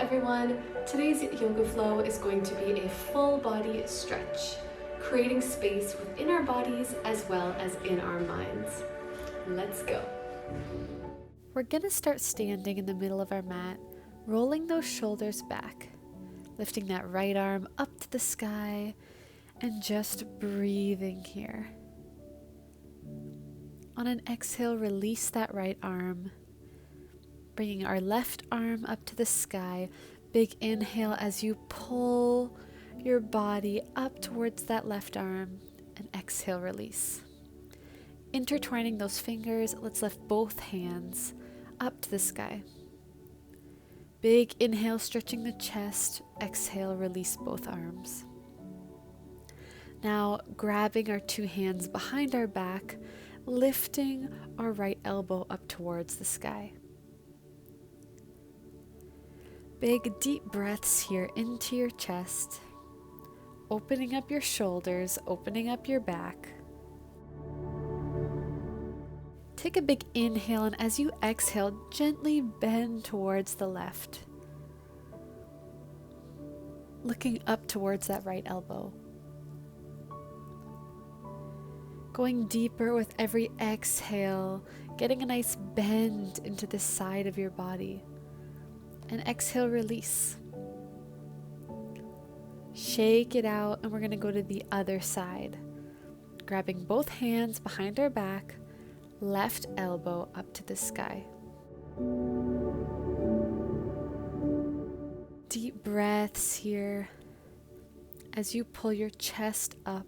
everyone. Today's yoga flow is going to be a full body stretch, creating space within our bodies as well as in our minds. Let's go. We're going to start standing in the middle of our mat, rolling those shoulders back, lifting that right arm up to the sky, and just breathing here. On an exhale, release that right arm, bringing our left arm up to the sky. Big inhale as you pull your body up towards that left arm, and exhale, release. Intertwining those fingers, let's lift both hands up to the sky. Big inhale, stretching the chest. Exhale, release both arms. Now, grabbing our two hands behind our back, lifting our right elbow up towards the sky. Big deep breaths here into your chest, opening up your shoulders, opening up your back. Take a big inhale, and as you exhale, gently bend towards the left, looking up towards that right elbow. Going deeper with every exhale, getting a nice bend into the side of your body. And exhale, release. Shake it out, and we're going to go to the other side. Grabbing both hands behind our back, left elbow up to the sky. Deep breaths here. As you pull your chest up,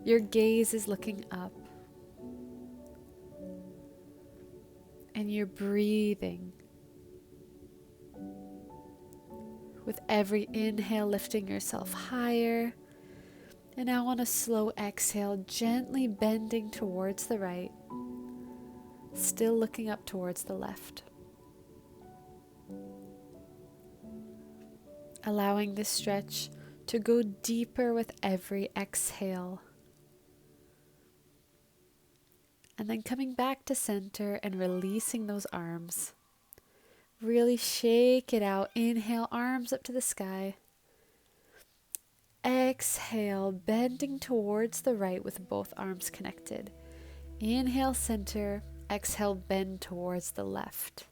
your gaze is looking up. And you're breathing. With every inhale, lifting yourself higher. And now on a slow exhale, gently bending towards the right. Still looking up towards the left. Allowing this stretch to go deeper with every exhale. And then coming back to center and releasing those arms. Really shake it out. Inhale, arms up to the sky. Exhale, bending towards the right with both arms connected. Inhale, center. Exhale, bend towards the left.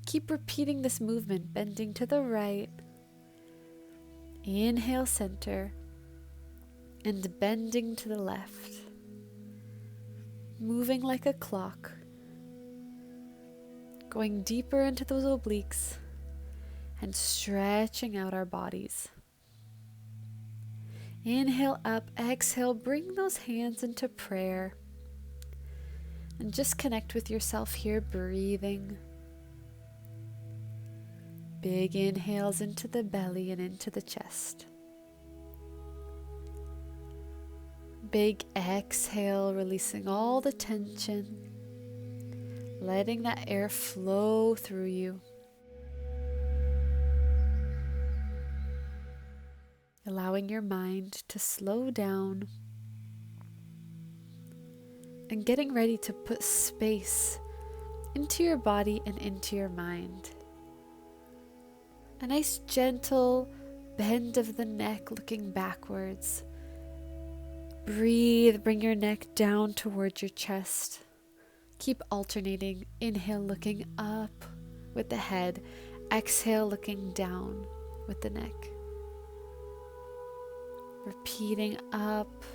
Keep repeating this movement, bending to the right. Inhale, center. And bending to the left. Moving like a clock. Going deeper into those obliques and stretching out our bodies. Inhale up, exhale, bring those hands into prayer. And just connect with yourself here, breathing. Big inhales into the belly and into the chest. Big exhale, releasing all the tension. Letting that air flow through you. Allowing your mind to slow down. And getting ready to put space into your body and into your mind. A nice gentle bend of the neck, looking backwards. Breathe, bring your neck down towards your chest. Keep alternating. Inhale, looking up with the head. Exhale, looking down with the neck. Repeating up.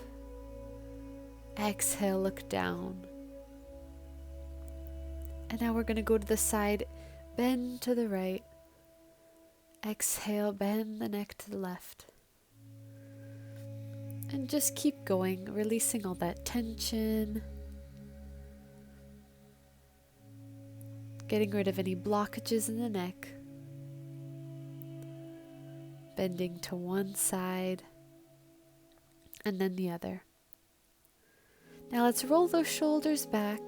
Exhale, look down. And now we're going to go to the side. Bend to the right. Exhale, bend the neck to the left. And just keep going, releasing all that tension. Getting rid of any blockages in the neck. Bending to one side and then the other. Now let's roll those shoulders back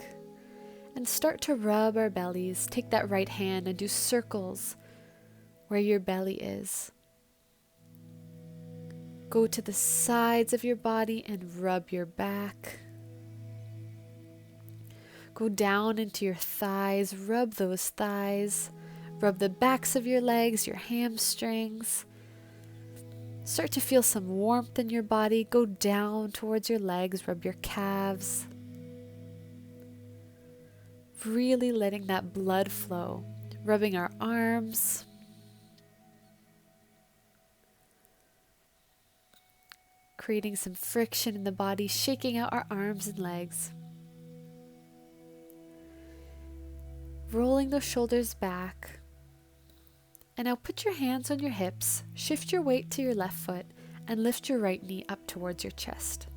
and start to rub our bellies. Take that right hand and do circles where your belly is. Go to the sides of your body and rub your back. Go down into your thighs, rub those thighs, Rub the backs of your legs, your hamstrings. Start to feel some warmth in your body. Go down towards your legs, rub your calves. Really letting that blood flow. Rubbing our arms. Creating some friction in the body, shaking out our arms and legs. Rolling those shoulders back. And now put your hands on your hips, shift your weight to your left foot, and lift your right knee up towards your chest.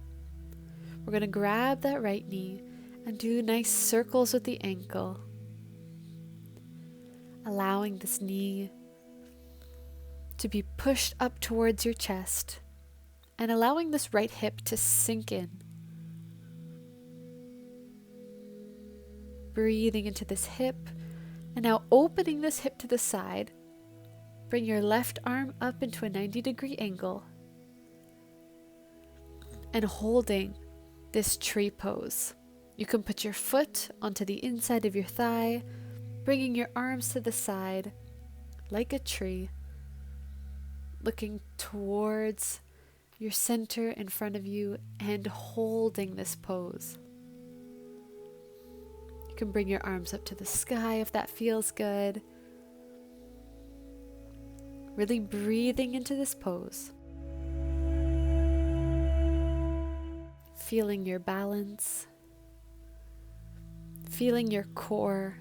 We're going to grab that right knee and do nice circles with the ankle, allowing this knee to be pushed up towards your chest, and allowing this right hip to sink in. Breathing into this hip, and now opening this hip to the side. Bring your left arm up into a 90-degree angle and holding this tree pose. You can put your foot onto the inside of your thigh, bringing your arms to the side like a tree, looking towards your center in front of you and holding this pose. You can bring your arms up to the sky if that feels good. Really breathing into this pose. Feeling your balance. Feeling your core.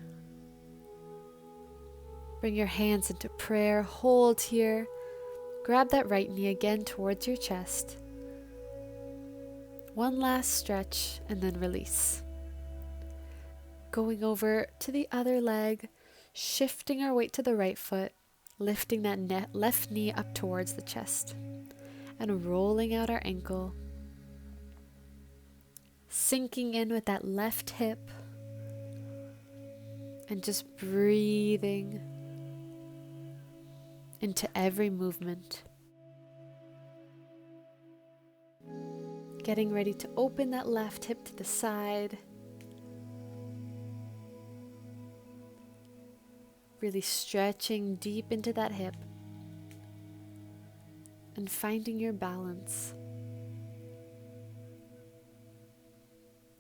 Bring your hands into prayer. Hold here. Grab that right knee again towards your chest. One last stretch and then release. Going over to the other leg, shifting our weight to the right foot, lifting that left knee up towards the chest, and rolling out our ankle, sinking in with that left hip, and just breathing into every movement. Getting ready to open that left hip to the side. Really stretching deep into that hip and finding your balance.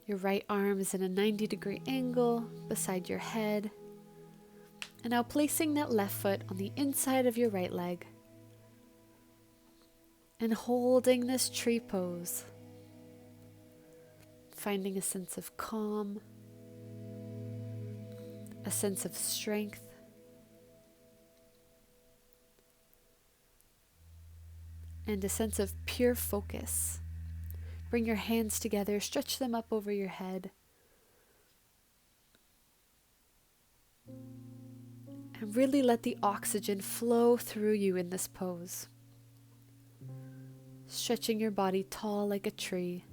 Your right arm is in a 90-degree angle beside your head. And now placing that left foot on the inside of your right leg and holding this tree pose. Finding a sense of calm, a sense of strength, and a sense of pure focus. Bring your hands together, stretch them up over your head, and really let the oxygen flow through you in this pose. Stretching your body tall like a tree.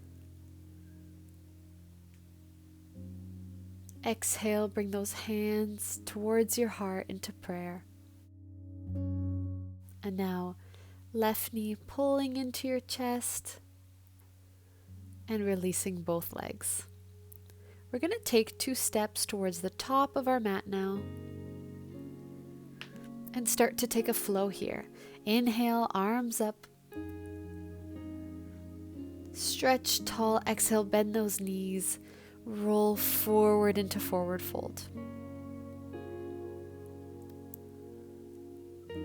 Exhale, bring those hands towards your heart into prayer. And now, left knee pulling into your chest and releasing both legs. We're going to take 2 steps towards the top of our mat now and start to take a flow here. Inhale, arms up. Stretch tall, exhale, bend those knees. Roll forward into forward fold.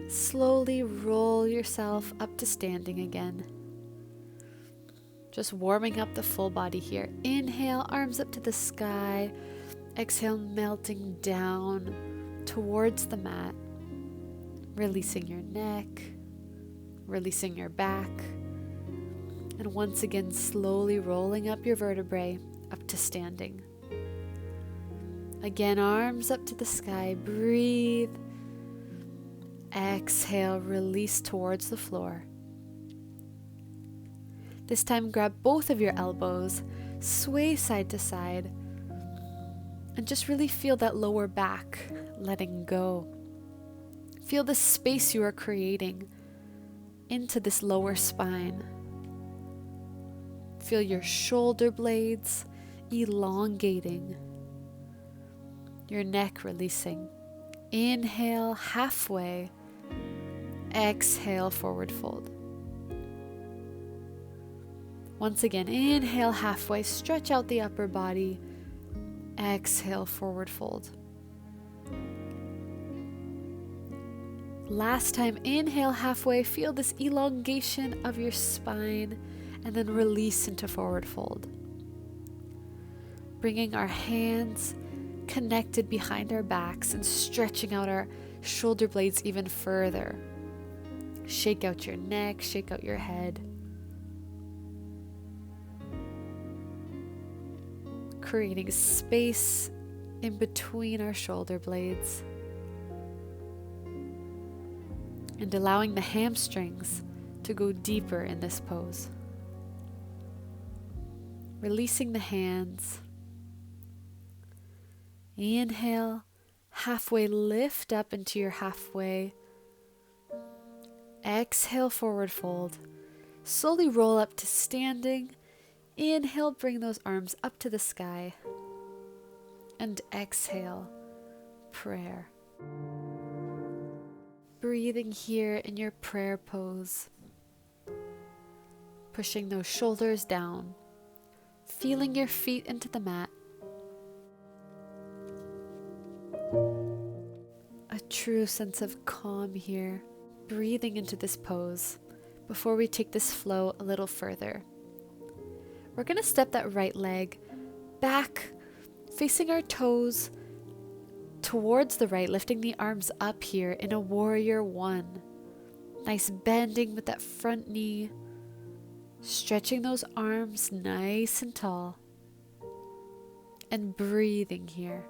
Slowly roll yourself up to standing again. Just warming up the full body here. Inhale, arms up to the sky. Exhale, melting down towards the mat. Releasing your neck, releasing your back. And once again, slowly rolling up your vertebrae up to standing. Again, arms up to the sky. Breathe. Exhale, release towards the floor. This time, grab both of your elbows, sway side to side, and just really feel that lower back letting go. Feel the space you are creating into this lower spine. Feel your shoulder blades elongating, your neck releasing, Inhale, halfway. Exhale, forward fold. Once again, inhale, halfway. Stretch out the upper body. Exhale, forward fold. Last time, inhale, halfway. Feel this elongation of your spine, and then release into forward fold. Bringing our hands connected behind our backs and stretching out our shoulder blades even further. Shake out your neck, shake out your head. Creating space in between our shoulder blades. And allowing the hamstrings to go deeper in this pose. Releasing the hands. Inhale, halfway lift up into your halfway. Exhale, forward fold. Slowly roll up to standing. Inhale, bring those arms up to the sky. And exhale, prayer. Breathing here in your prayer pose. Pushing those shoulders down. Feeling your feet into the mat. A true sense of calm here. Breathing into this pose before we take this flow a little further. We're going to step that right leg back, facing our toes towards the right, lifting the arms up here in a warrior one. Nice bending with that front knee, stretching those arms nice and tall, and breathing here.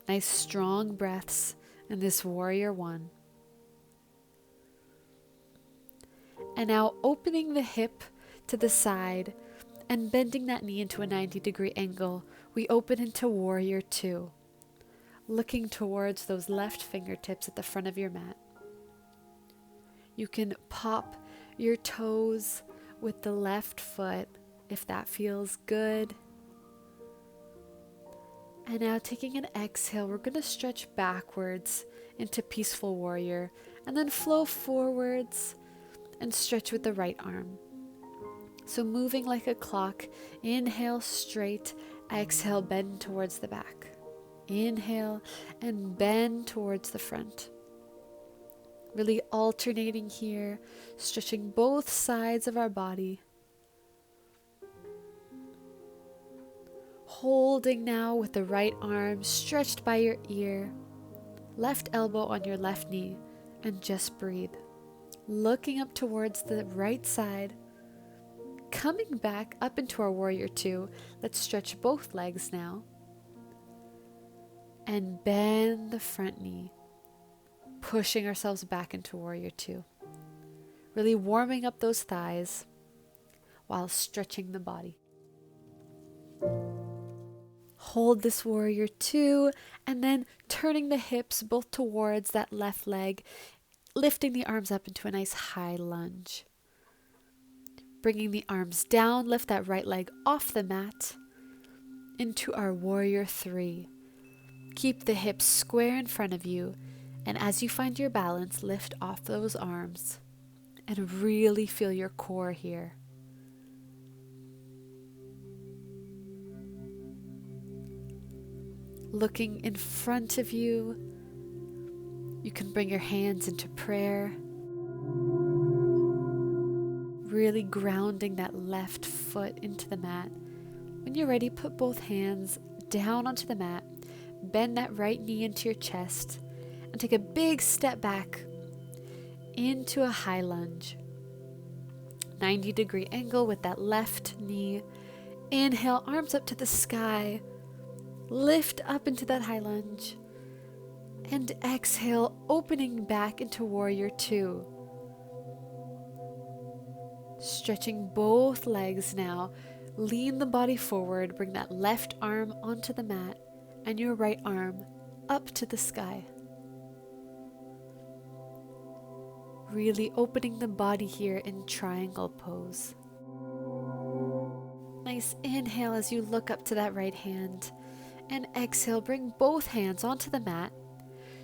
Nice strong breaths in this warrior one. And now opening the hip to the side and bending that knee into a 90-degree angle, we open into warrior two, looking towards those left fingertips at the front of your mat. You can pop your toes with the left foot if that feels good. And now taking an exhale, we're going to stretch backwards into peaceful warrior and then flow forwards and stretch with the right arm. So moving like a clock, inhale straight, exhale bend towards the back. Inhale and bend towards the front. Really alternating here, stretching both sides of our body. Holding now with the right arm stretched by your ear, left elbow on your left knee, and just breathe. Looking up towards the right side, coming back up into our warrior two. Let's stretch both legs now. And bend the front knee, pushing ourselves back into warrior two. Really warming up those thighs while stretching the body. Hold this warrior two, and then turning the hips both towards that left leg, lifting the arms up into a nice high lunge. Bringing the arms down, lift that right leg off the mat into our warrior three. Keep the hips square in front of you, and as you find your balance, lift off those arms and really feel your core here. Looking in front of you, you can bring your hands into prayer. Really grounding that left foot into the mat. When you're ready, put both hands down onto the mat. Bend that right knee into your chest and take a big step back into a high lunge. 90-degree angle with that left knee. Inhale, arms up to the sky. Lift up into that high lunge. And exhale, opening back into warrior two. Stretching both legs now. Lean the body forward. Bring that left arm onto the mat and your right arm up to the sky. Really opening the body here in triangle pose. Nice inhale as you look up to that right hand. And exhale, bring both hands onto the mat.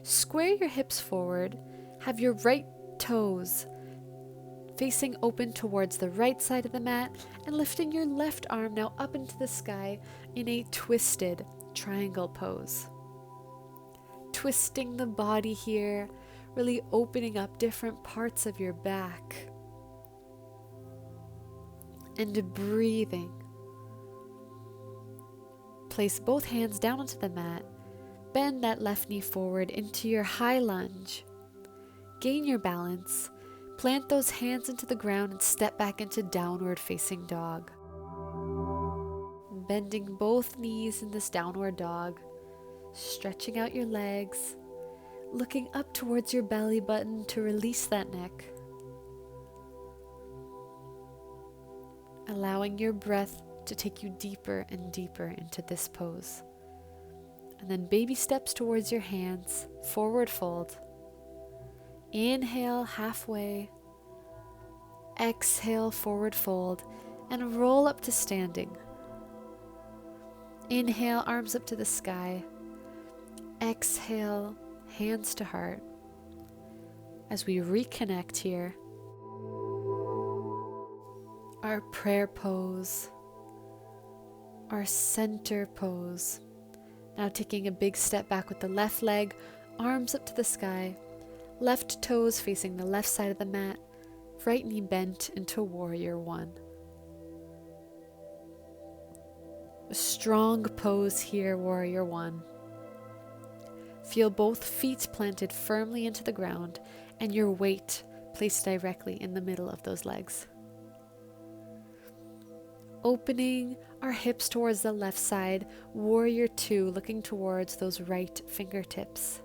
Square your hips forward. Have your right toes facing open towards the right side of the mat, and lifting your left arm now up into the sky in a twisted triangle pose. Twisting the body here, really opening up different parts of your back. And breathing. Place both hands down onto the mat. Bend that left knee forward into your high lunge. Gain your balance. Plant those hands into the ground and step back into downward facing dog. Bending both knees in this downward dog. Stretching out your legs. Looking up towards your belly button to release that neck. Allowing your breath to take you deeper and deeper into this pose. And then baby steps towards your hands, forward fold. Inhale halfway. Exhale, forward fold, and roll up to standing. Inhale, arms up to the sky. Exhale, hands to heart. As we reconnect here, our prayer pose, our center pose. Now taking a big step back with the left leg, arms up to the sky, left toes facing the left side of the mat, right knee bent into warrior one. A strong pose here, warrior one. Feel both feet planted firmly into the ground and your weight placed directly in the middle of those legs. Opening our hips towards the left side, warrior two, looking towards those right fingertips.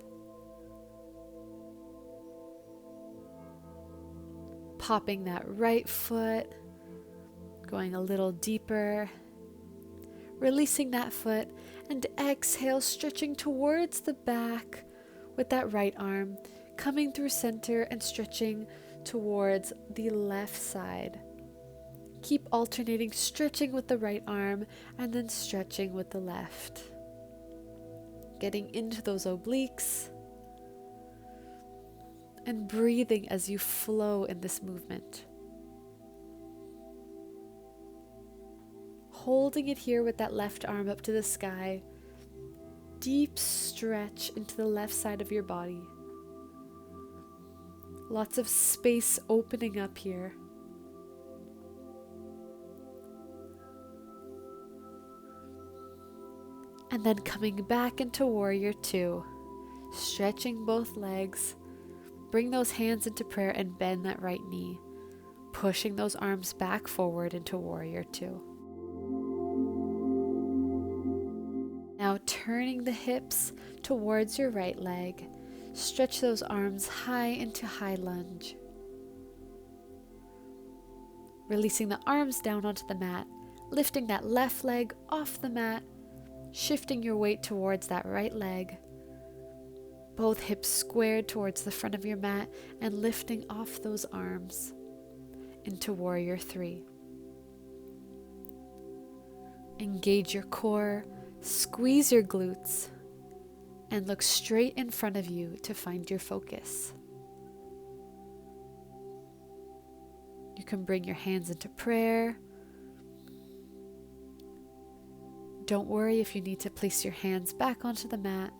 Popping that right foot, going a little deeper, releasing that foot, and exhale, stretching towards the back with that right arm, coming through center and stretching towards the left side. Keep alternating, stretching with the right arm and then stretching with the left. Getting into those obliques and breathing as you flow in this movement. Holding it here with that left arm up to the sky. Deep stretch into the left side of your body. Lots of space opening up here. And then coming back into warrior two, stretching both legs, bring those hands into prayer and bend that right knee, pushing those arms back forward into warrior two. Now turning the hips towards your right leg, stretch those arms high into high lunge. Releasing the arms down onto the mat, lifting that left leg off the mat, shifting your weight towards that right leg. Both hips squared towards the front of your mat and lifting off those arms into warrior three. Engage your core, squeeze your glutes, and look straight in front of you to find your focus. You can bring your hands into prayer. Don't worry if you need to place your hands back onto the mat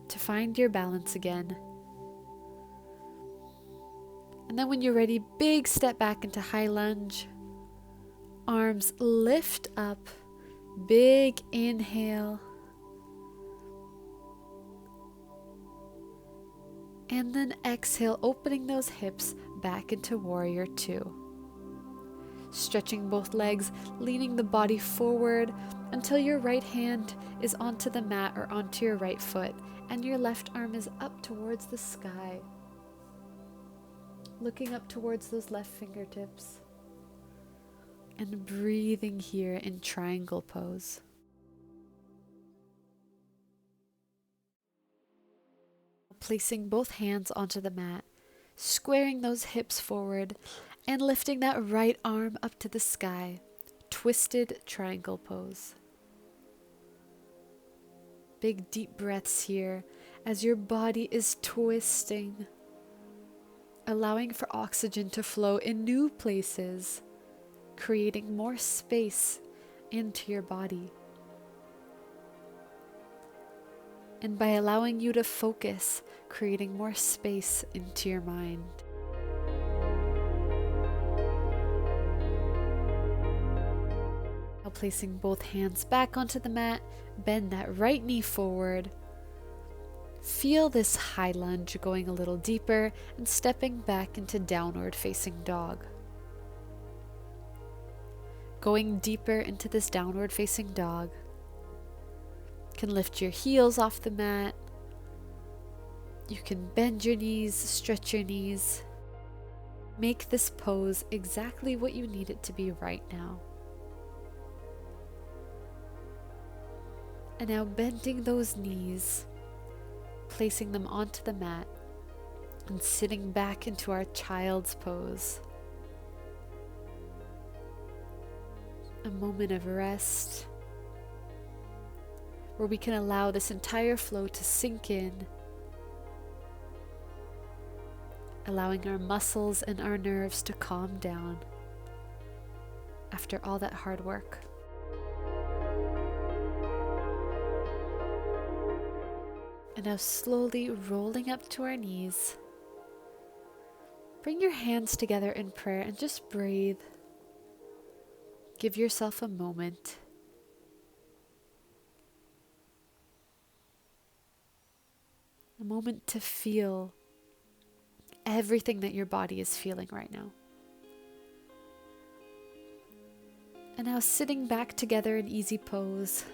to find your balance again. And then when you're ready, big step back into high lunge. Arms lift up, big inhale. And then exhale, opening those hips back into warrior two. Stretching both legs, leaning the body forward until your right hand is onto the mat or onto your right foot, and your left arm is up towards the sky. Looking up towards those left fingertips. And breathing here in triangle pose. Placing both hands onto the mat, squaring those hips forward, and lifting that right arm up to the sky, twisted triangle pose. Big deep breaths here as your body is twisting, allowing for oxygen to flow in new places, creating more space into your body. And by allowing you to focus, creating more space into your mind. Now placing both hands back onto the mat, bend that right knee forward. Feel this high lunge going a little deeper and stepping back into downward facing dog. Going deeper into this downward facing dog. You can lift your heels off the mat. You can bend your knees, stretch your knees. Make this pose exactly what you need it to be right now. And now bending those knees, placing them onto the mat, and sitting back into our child's pose. A moment of rest, where we can allow this entire flow to sink in, allowing our muscles and our nerves to calm down after all that hard work. And now slowly rolling up to our knees. Bring your hands together in prayer and just breathe. Give yourself a moment. A moment to feel everything that your body is feeling right now. And now sitting back together in easy pose.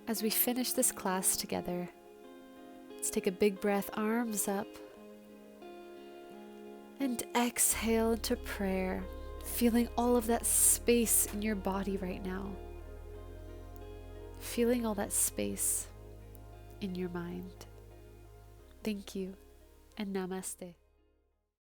As we finish this class together, let's take a big breath, arms up, and exhale into prayer, feeling all of that space in your body right now. Feeling all that space in your mind. Thank you, and namaste.